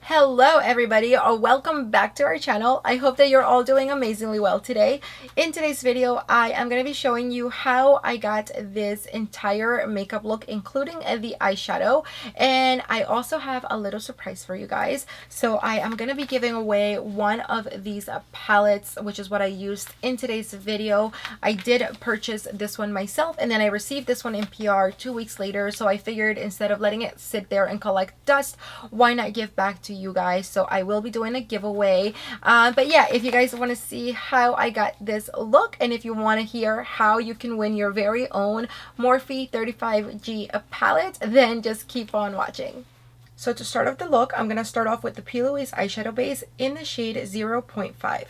Hello everybody, welcome back to our channel. I hope that you're all doing amazingly well today. In today's video, I am going to be showing you how I got this entire makeup look, including the eyeshadow. And I also have a little surprise for you guys. So I am going to be giving away one of these palettes, which is what I used in today's video. I did purchase this one myself, and then I received this one in PR 2 weeks later. So I figured instead of letting it sit there and collect dust, why not give back to you guys? So I will be doing a giveaway, but yeah, if you guys want to see how I got this look, and if you want to hear how you can win your very own Morphe 35G palette, then just keep on watching. So to start off the look, I'm going to start off with the P. Louise eyeshadow base in the shade 0.5.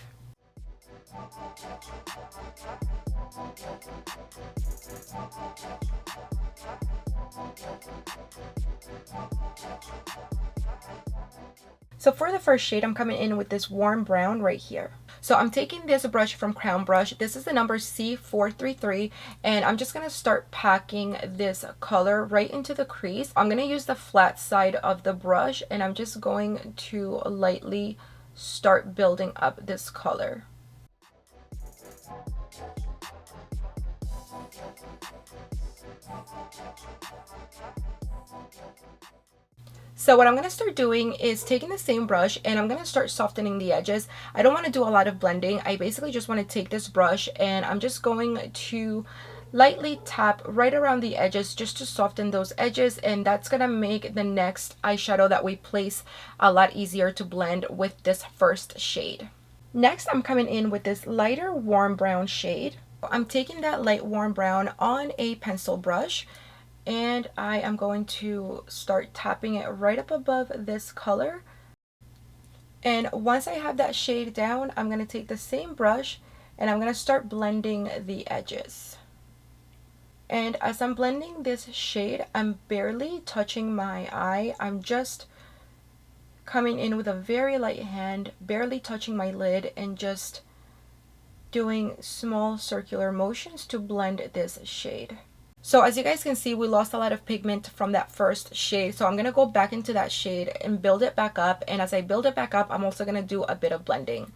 So for the first shade, I'm coming in with this warm brown right here. So I'm taking this brush from Crown Brush. This is the number C433, and I'm just going to start packing this color right into the crease. I'm going to use the flat side of the brush, and I'm just going to lightly start building up this color. So what I'm going to start doing is taking the same brush, and I'm going to start softening the edges. I don't want to do a lot of blending. I basically just want to take this brush, and I'm just going to lightly tap right around the edges just to soften those edges, and that's going to make the next eyeshadow that we place a lot easier to blend with this first shade. Next, I'm coming in with this lighter warm brown shade. I'm taking that light warm brown on a pencil brush, and I am going to start tapping it right up above this color. And once I have that shade down, I'm going to take the same brush and I'm going to start blending the edges. And as I'm blending this shade, I'm barely touching my eye. I'm just coming in with a very light hand, barely touching my lid, and just doing small circular motions to blend this shade. So as you guys can see, we lost a lot of pigment from that first shade. So I'm going to go back into that shade and build it back up. And as I build it back up, I'm also going to do a bit of blending.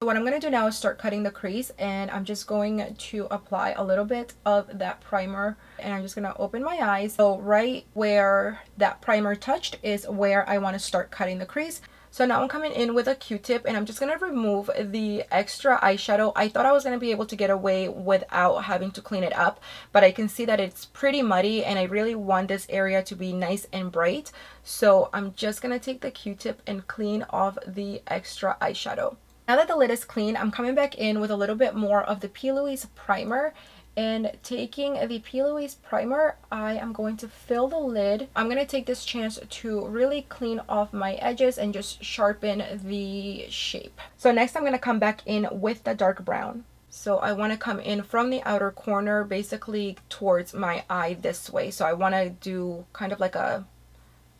What I'm going to do now is start cutting the crease, and I'm just going to apply a little bit of that primer, and I'm just going to open my eyes. So right where that primer touched is where I want to start cutting the crease. So now I'm coming in with a Q-tip, and I'm just going to remove the extra eyeshadow. I thought I was going to be able to get away without having to clean it up, but I can see that it's pretty muddy, and I really want this area to be nice and bright. So I'm just going to take the Q-tip and clean off the extra eyeshadow. Now that the lid is clean, I'm coming back in with a little bit more of the P. Louise primer. And taking the P. Louise primer, I am going to fill the lid. I'm going to take this chance to really clean off my edges and just sharpen the shape. So next I'm going to come back in with the dark brown. So I want to come in from the outer corner, basically towards my eye this way. So I want to do kind of like a,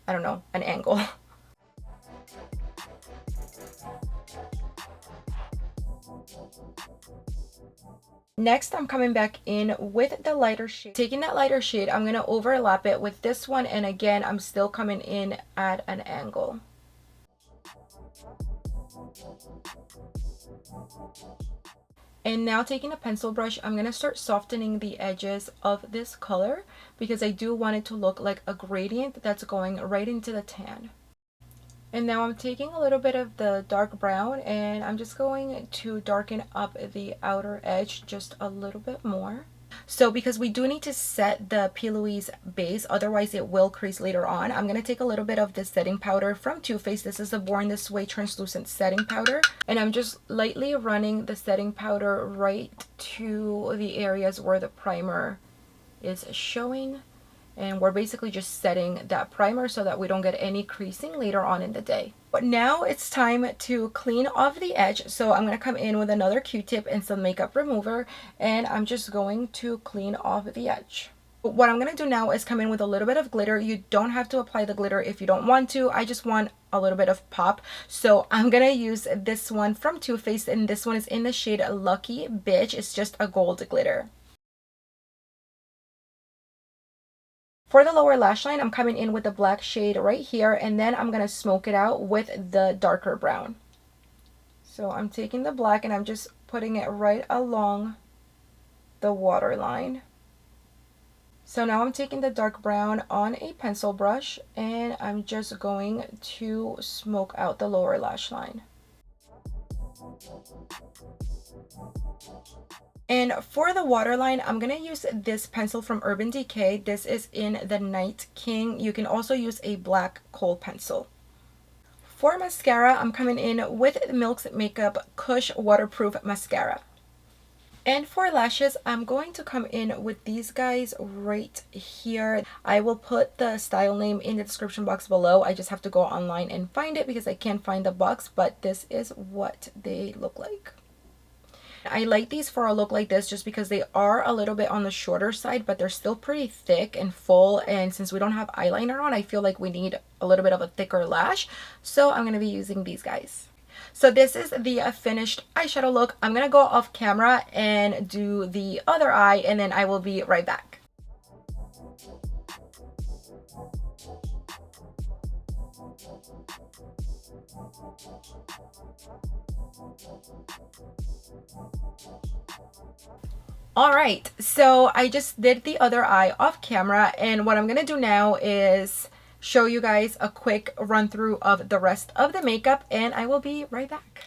I don't know, an angle. Next, I'm coming back in with the lighter shade. Taking that lighter shade, I'm going to overlap it with this one, and again, I'm still coming in at an angle. And now taking a pencil brush, I'm going to start softening the edges of this color because I do want it to look like a gradient that's going right into the tan. And now I'm taking a little bit of the dark brown, and I'm just going to darken up the outer edge just a little bit more. So because we do need to set the P. Louise base, otherwise it will crease later on, I'm going to take a little bit of this setting powder from Too Faced. This is the Born This Way translucent setting powder, and I'm just lightly running the setting powder right to the areas where the primer is showing. And we're basically just setting that primer so that we don't get any creasing later on in the day. But now it's time to clean off the edge. So I'm going to come in with another Q-tip and some makeup remover, and I'm just going to clean off the edge. What I'm going to do now is come in with a little bit of glitter. You don't have to apply the glitter if you don't want to. I just want a little bit of pop. So I'm going to use this one from Too Faced, and this one is in the shade Lucky Bitch. It's just a gold glitter. For the lower lash line, I'm coming in with the black shade right here, and then I'm going to smoke it out with the darker brown. So I'm taking the black and I'm just putting it right along the waterline. So now I'm taking the dark brown on a pencil brush and I'm just going to smoke out the lower lash line. And for the waterline, I'm going to use this pencil from Urban Decay. This is in the Night King. You can also use a black kohl pencil. For mascara, I'm coming in with Milk's Makeup Kush Waterproof Mascara. And for lashes, I'm going to come in with these guys right here. I will put the style name in the description box below. I just have to go online and find it because I can't find the box, but this is what they look like. I like these for a look like this just because they are a little bit on the shorter side, but they're still pretty thick and full. And since we don't have eyeliner on, I feel like we need a little bit of a thicker lash. So I'm going to be using these guys. So this is the finished eyeshadow look. I'm going to go off camera and do the other eye, and then I will be right back. Alright, so I just did the other eye off camera, and what I'm going to do now is show you guys a quick run through of the rest of the makeup, and I will be right back.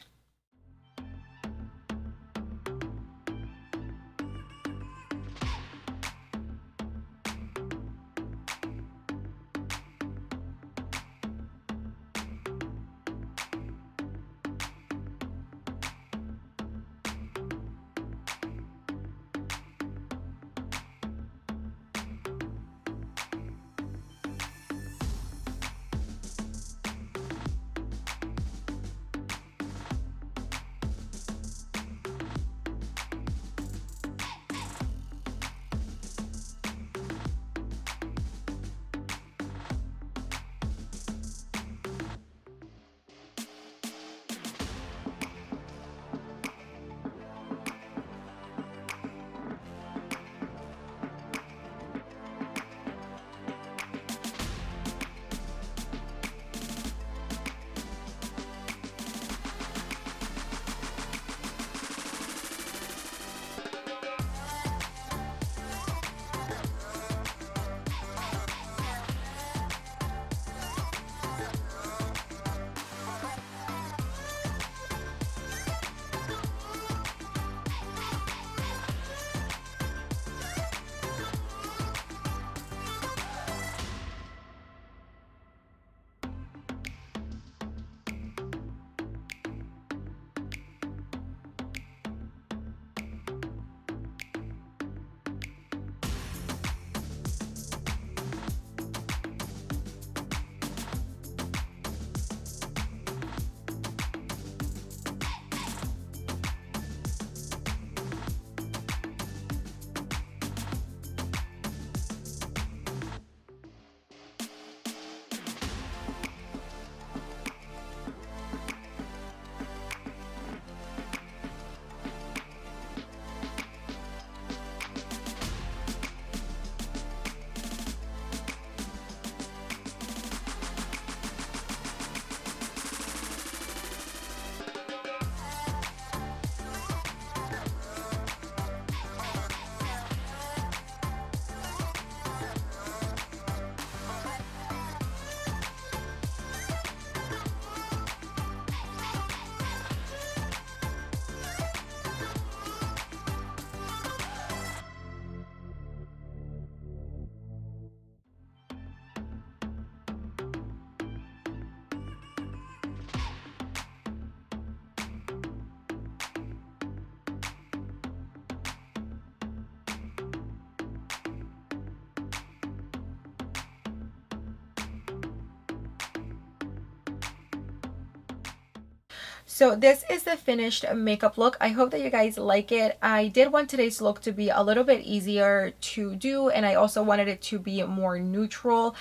So this is the finished makeup look. I hope that you guys like it. I did want today's look to be a little bit easier to do, and I also wanted it to be more neutral.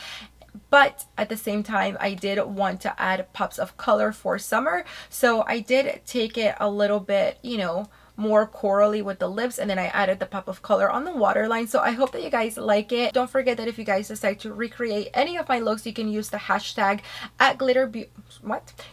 But at the same time, I did want to add pops of color for summer. So I did take it a little bit, you know, more corally with the lips, and then I added the pop of color on the waterline. So I hope that you guys like it. Don't forget that if you guys decide to recreate any of my looks, you can use the hashtag at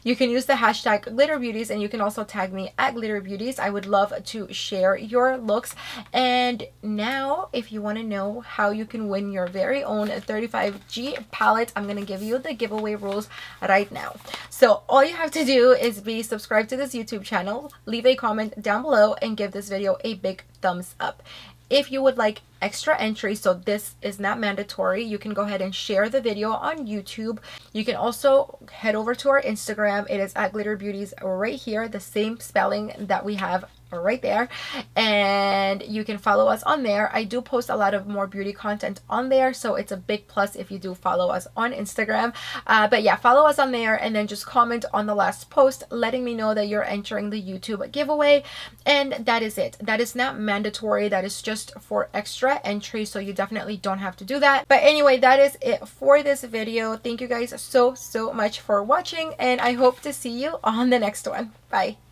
you can use the hashtag GlitterBeauties, and you can also tag me at GlitterBeauties. I would love to share your looks. And now if you want to know how you can win your very own 35G palette, I'm gonna give you the giveaway rules right now. So all you have to do is be subscribed to this YouTube channel, leave a comment down below, and give this video a big thumbs up. If you would like extra entries, so this is not mandatory, you can go ahead and share the video on YouTube. You can also head over to our Instagram. It is at GlitterBeauties right here, the same spelling that we have right there, and you can follow us on there. I do post a lot of more beauty content on there, so it's a big plus if you do follow us on Instagram. But yeah, follow us on there, and then just comment on the last post letting me know that you're entering the YouTube giveaway, and that is it. That is not mandatory, that is just for extra entry, so you definitely don't have to do that. But anyway, that is it for this video. Thank you guys so much for watching, and I hope to see you on the next one. Bye.